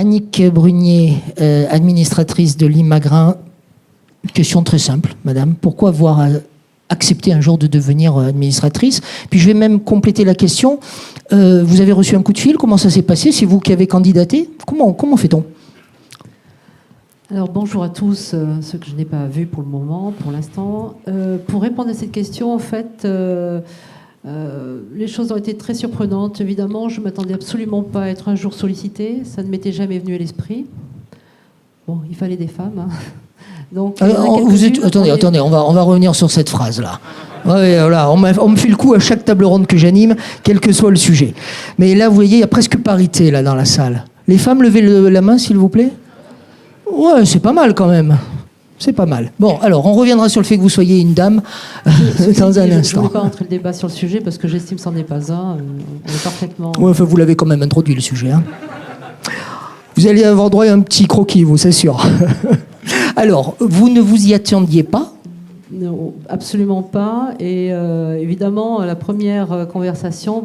Annick Brunier, administratrice de l'Imagrin. Question très simple, madame. Pourquoi avoir accepté un jour de devenir administratrice? Puis je vais même compléter la question. Vous avez reçu un coup de fil? Comment ça s'est passé? C'est vous qui avez candidaté? Comment fait-on? Alors bonjour à tous, ceux que je n'ai pas vus pour le moment, pour l'instant. Pour répondre à cette question, en fait, les choses ont été très surprenantes. Évidemment, je ne m'attendais absolument pas à être un jour sollicitée. Ça ne m'était jamais venu à l'esprit. Bon, il fallait des femmes. Hein. Donc, attendez, on va revenir sur cette phrase-là. Ouais, voilà, on me fait le coup à chaque table ronde que j'anime, quel que soit le sujet. Mais là, vous voyez, il y a presque parité là, dans la salle. Les femmes, levez la main, s'il vous plaît. Ouais, c'est pas mal quand même. C'est pas mal. Bon, alors, on reviendra sur le fait que vous soyez une dame dans un instant. Je ne voulais pas entrer le débat sur le sujet parce que j'estime que c'en est pas un. On est parfaitement... Ouais, enfin, vous l'avez quand même introduit, le sujet. Hein. Vous allez avoir droit à un petit croquis, vous, c'est sûr. Alors, vous ne vous y attendiez pas? Non, absolument pas. Et évidemment, la première conversation,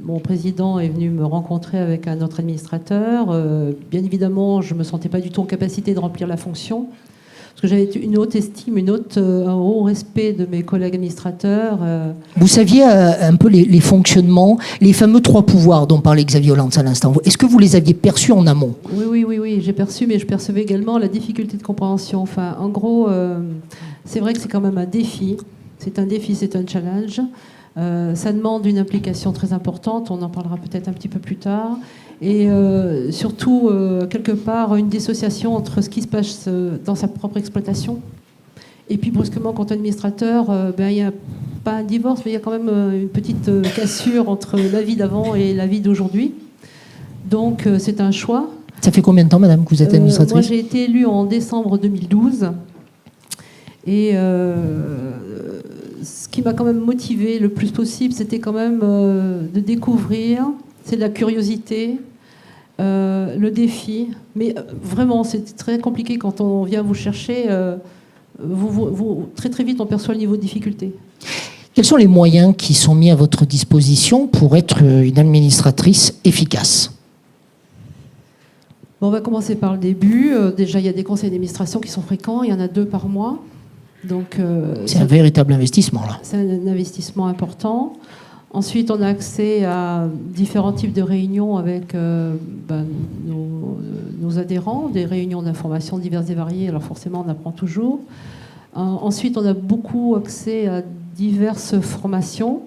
mon président est venu me rencontrer avec un autre administrateur. Bien évidemment, je ne me sentais pas du tout en capacité de remplir la fonction. Parce que j'avais une haute estime, un haut respect de mes collègues administrateurs. Vous saviez un peu les fonctionnements, les fameux 3 pouvoirs dont parlait Xavier Hollands à l'instant. Est-ce que vous les aviez perçus en amont? Oui, j'ai perçu, mais je percevais également la difficulté de compréhension. Enfin, en gros, c'est vrai que c'est quand même un défi. C'est un défi, c'est un challenge. Ça demande une implication très importante. On en parlera peut-être un petit peu plus tard. Et surtout, quelque part, une dissociation entre ce qui se passe dans sa propre exploitation. Et puis, brusquement, quand administrateur, il n'y a pas un divorce, mais il y a quand même une petite cassure entre la vie d'avant et la vie d'aujourd'hui. Donc, c'est un choix. Ça fait combien de temps, madame, que vous êtes administratrice? Moi, j'ai été élue en décembre 2012. Et ce qui m'a quand même motivée le plus possible, c'était quand même de découvrir... C'est de la curiosité, le défi. Mais vraiment, c'est très compliqué quand on vient vous chercher. Très très vite, on perçoit le niveau de difficulté. Quels sont les moyens qui sont mis à votre disposition pour être une administratrice efficace? On va commencer par le début. Déjà, il y a des conseils d'administration qui sont fréquents. Il y en a 2 par mois. Donc, c'est un véritable investissement, là. C'est un investissement important. Ensuite, on a accès à différents types de réunions avec nos adhérents, des réunions d'information diverses et variées. Alors forcément, on apprend toujours. Ensuite, on a beaucoup accès à diverses formations.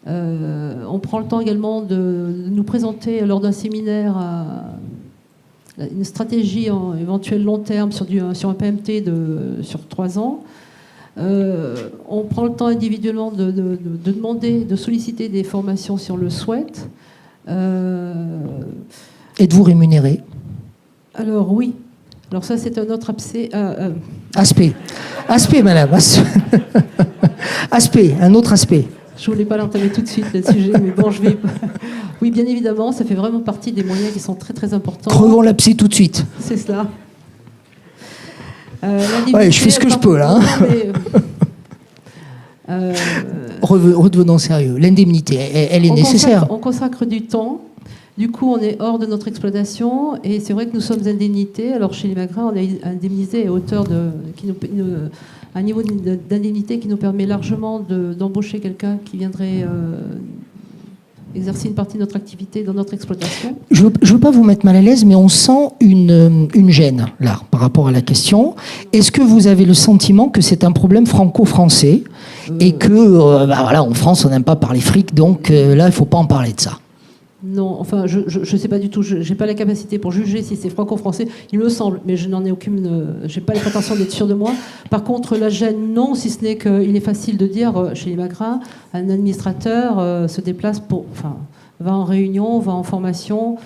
On prend le temps également de nous présenter lors d'un séminaire une stratégie éventuelle long terme sur un PMT sur 3 ans. On prend le temps individuellement de demander, de solliciter des formations si on le souhaite. Êtes-vous rémunéré? Alors oui. Alors ça, c'est un autre aspect. Aspect, madame. Aspect, un autre aspect. Je ne voulais pas l'entamer tout de suite, le sujet, mais bon, je vais... Oui, bien évidemment, ça fait vraiment partie des moyens qui sont très très importants. Crevons l'abcès tout de suite. C'est cela. Ouais, je fais ce que je peux, là. Redevenons sérieux. L'indemnité, elle est nécessaire. On consacre du temps. Du coup, on est hors de notre exploitation. Et c'est vrai que nous sommes indemnités. Alors, chez les Magrins, on est indemnisés à hauteur un niveau d'indemnité qui nous permet largement d'embaucher quelqu'un qui viendrait exercer une partie de notre activité dans notre exploitation. Je veux pas vous mettre mal à l'aise, mais on sent une gêne, là, par rapport à la question. Est-ce que vous avez le sentiment que c'est un problème franco-français et que, voilà, en France, on n'aime pas parler fric, donc là, il ne faut pas en parler de ça? Non, enfin, je sais pas du tout. Je n'ai pas la capacité pour juger si c'est franco-français. Il me semble, mais je n'en ai aucune. J'ai pas les prétentions d'être sûre de moi. Par contre, la gêne, non, si ce n'est qu'il est facile de dire chez les Magrins, un administrateur se déplace va en réunion, va en formation,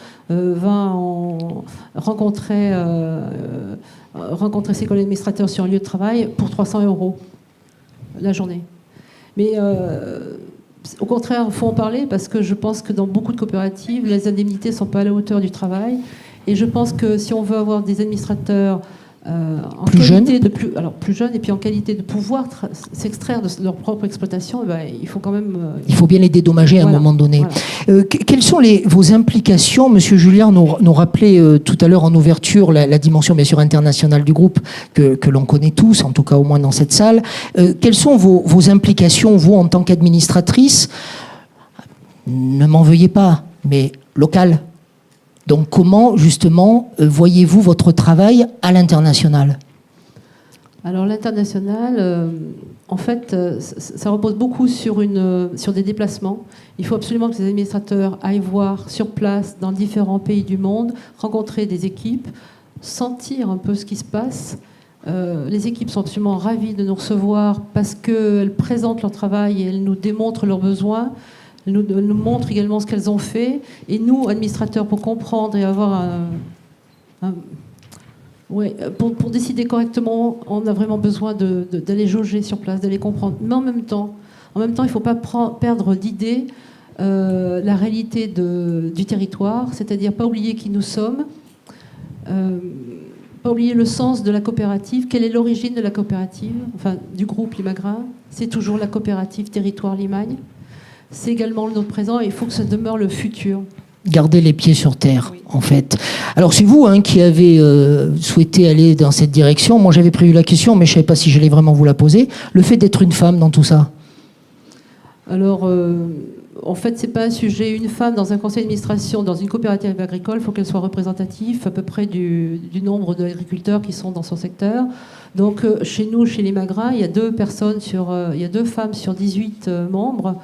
rencontrer ses collègues administrateurs sur un lieu de travail pour 300 € la journée. Mais au contraire, il faut en parler parce que je pense que dans beaucoup de coopératives, les indemnités ne sont pas à la hauteur du travail. Et je pense que si on veut avoir des administrateurs Plus jeunes. Plus jeunes, et puis en qualité de pouvoir s'extraire de leur propre exploitation, il faut quand même... il faut bien les dédommager à un moment donné. Voilà. Quelles sont vos implications? Monsieur Julliard nous rappelait tout à l'heure en ouverture la dimension bien sûr internationale du groupe que l'on connaît tous, en tout cas au moins dans cette salle. Quelles sont vos implications, vous, en tant qu'administratrice? Ne m'en veuillez pas, mais locales. Donc comment, justement, voyez-vous votre travail à l'international? Alors l'international, en fait, ça repose beaucoup sur des déplacements. Il faut absolument que les administrateurs aillent voir sur place, dans différents pays du monde, rencontrer des équipes, sentir un peu ce qui se passe. Les équipes sont absolument ravies de nous recevoir parce qu'elles présentent leur travail et elles nous démontrent leurs besoins. Elles nous montrent également ce qu'elles ont fait. Et nous, administrateurs, pour comprendre et avoir pour décider correctement, on a vraiment besoin d'aller jauger sur place, d'aller comprendre. Mais en même temps, il ne faut pas perdre d'idée la réalité du territoire, c'est-à-dire pas oublier qui nous sommes, pas oublier le sens de la coopérative. Quelle est l'origine de la coopérative, enfin du groupe Limagrain? C'est toujours la coopérative Territoire Limagne. C'est également notre présent et il faut que ça demeure le futur. Garder les pieds sur terre, oui. En fait. Alors c'est vous qui avez souhaité aller dans cette direction. Moi j'avais prévu la question, mais je ne savais pas si j'allais vraiment vous la poser. Le fait d'être une femme dans tout ça? Alors, en fait, ce n'est pas un sujet. Une femme dans un conseil d'administration, dans une coopérative agricole, il faut qu'elle soit représentative à peu près du nombre d'agriculteurs qui sont dans son secteur. Donc chez nous, chez Limagrain, il y a 2 femmes sur 18 membres.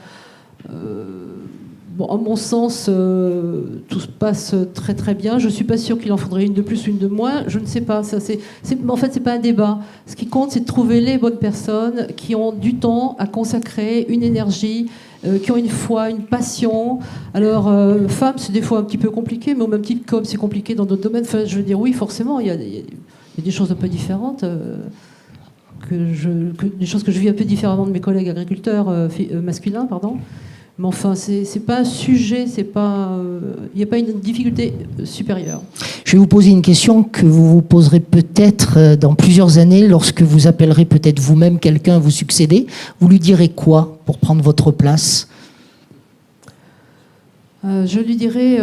À mon sens, tout se passe très très bien. Je ne suis pas sûre qu'il en faudrait une de plus, une de moins. Je ne sais pas. En fait, ce n'est pas un débat. Ce qui compte, c'est de trouver les bonnes personnes qui ont du temps à consacrer, une énergie, qui ont une foi, une passion. Alors, femme, c'est des fois un petit peu compliqué, mais au même titre comme c'est compliqué dans d'autres domaines. Enfin, je veux dire, oui, forcément, il y a des choses un peu différentes. Des choses que je vis un peu différemment de mes collègues agriculteurs masculins, pardon. Mais enfin, c'est pas un sujet, il n'y a pas une difficulté supérieure. Je vais vous poser une question que vous vous poserez peut-être dans plusieurs années, lorsque vous appellerez peut-être vous-même quelqu'un à vous succéder. Vous lui direz quoi pour prendre votre place? Je lui dirais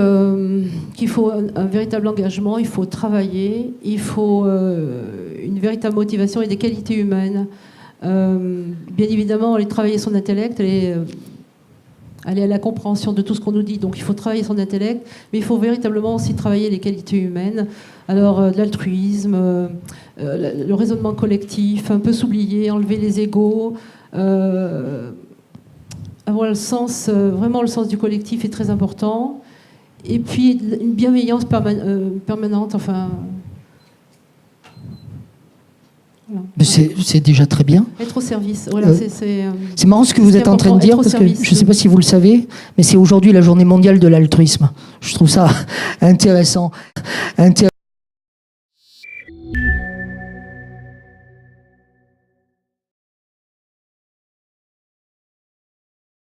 qu'il faut un véritable engagement, il faut travailler, il faut une véritable motivation et des qualités humaines. Bien évidemment, aller travailler son intellect, aller à la compréhension de tout ce qu'on nous dit. Donc il faut travailler son intellect, mais il faut véritablement aussi travailler les qualités humaines. Alors de l'altruisme, le raisonnement collectif, un peu s'oublier, enlever les égos, avoir le sens, vraiment le sens du collectif est très important. Et puis une bienveillance permanente, enfin... Voilà. C'est déjà très bien. Être au service. Voilà, c'est marrant ce que vous êtes en train de dire, parce que je ne sais pas si vous le savez, mais c'est aujourd'hui la journée mondiale de l'altruisme. Je trouve ça intéressant.